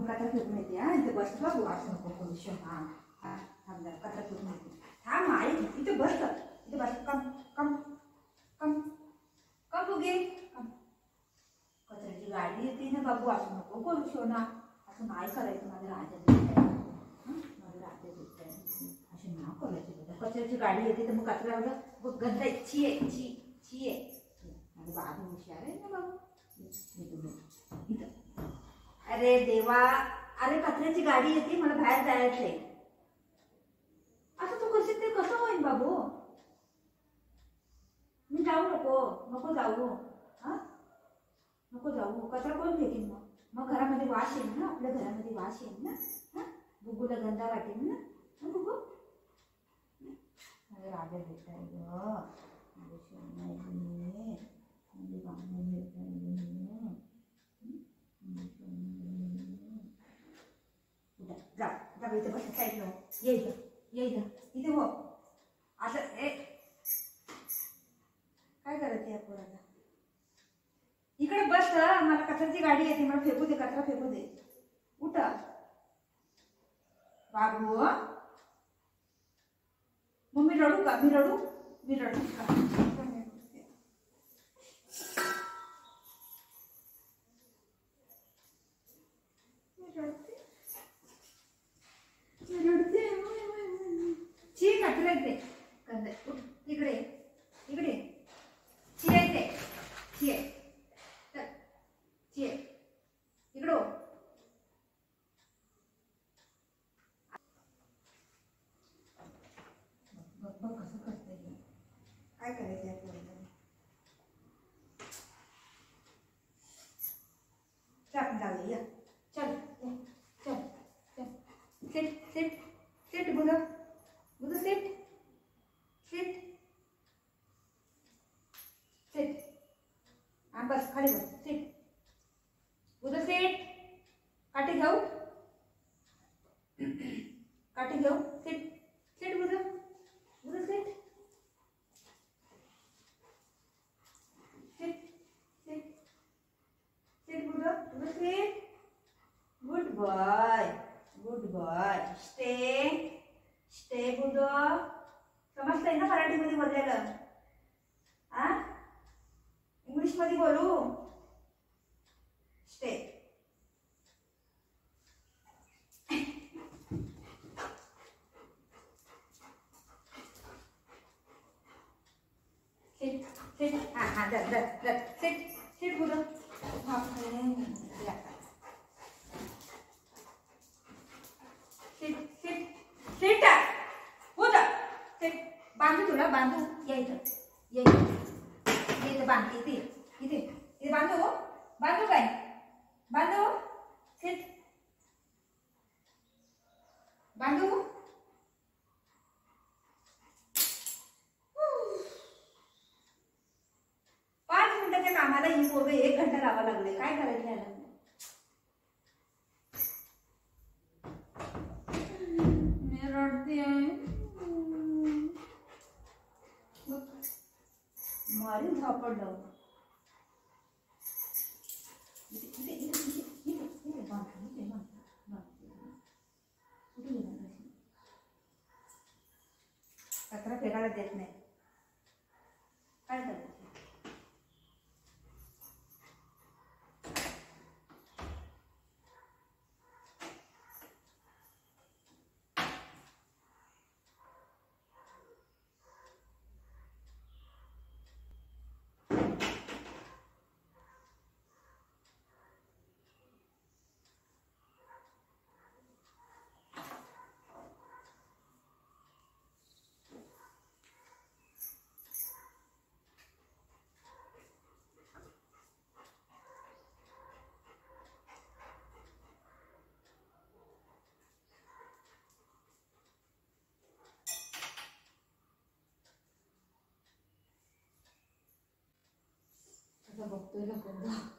कचरा फेकून येते हा. इथे बस बाबू, असं नको करू शो. हा हा, थांब जरा, कचरा फेकून येते. थांब आई, इथे बस, इथे बस. कम कम कम कम उगे कम. कचऱ्याची गाडी येते ना बाबू, असं नको करू शो ना. असं नाही करायचं, माझं राजा दिसतंय, माझं राजा दिसतंय. असं ना करायचं. कचऱ्याची गाडी येते तर मग कचरा गंदा ची आहे, ची आहे. माझं बाबू हुशार आहे ना बाबू. अरे देवा, अरे कचऱ्याची गाडी येते, मला बाहेर जायचंय. असं तू कसं होईल बाबू. मी जाऊ नको जाऊ. हा नको जाऊ. कचरा कोण फेकेल मग घरामध्ये वास येईल ना, आपल्या घरामध्ये वास येईल ना. हा बुगूला गंदा वाटेल ना. बुगू माझं राजा भेटताय ग. जा इथे बस, साईड ये इथे हो. असं काय करायचं या पोराला. इकडे बस, मला कचऱ्याची गाडी येते, मला फेकू दे, कचरा फेकू दे. उठा बाबू. मग मी रडू का? मी रडू का? ची कचरा येते. इकडे ची येते. ची आहे इकडं. बघ कसं करते. काय करायचं आपल्याला. आपण जाऊया. चल सेट बुध सेट. बस खाली बस. सेट बुध सेट. काठी घेऊ सेट बुध सेट. बुध सेट. Good boy. स्टे बुध. समजतंय ना मराठीमध्ये बोललेलं. इंग्लिश मध्ये बोलू. स्टे. सेट हा दर सेट बुध. सेट होता. सेट बांधू तुला, बांधू. यायचं बांध. इथे बांधू काय. बांधू सेट. बांधू. कामाला ही पोरं 1 घंटा लावा लागले. काय करायचं याला. मी रडते मारी झापड लावून. कचरा फेकायला देत नाही. काय करायचं. बघतोय ना कोणता.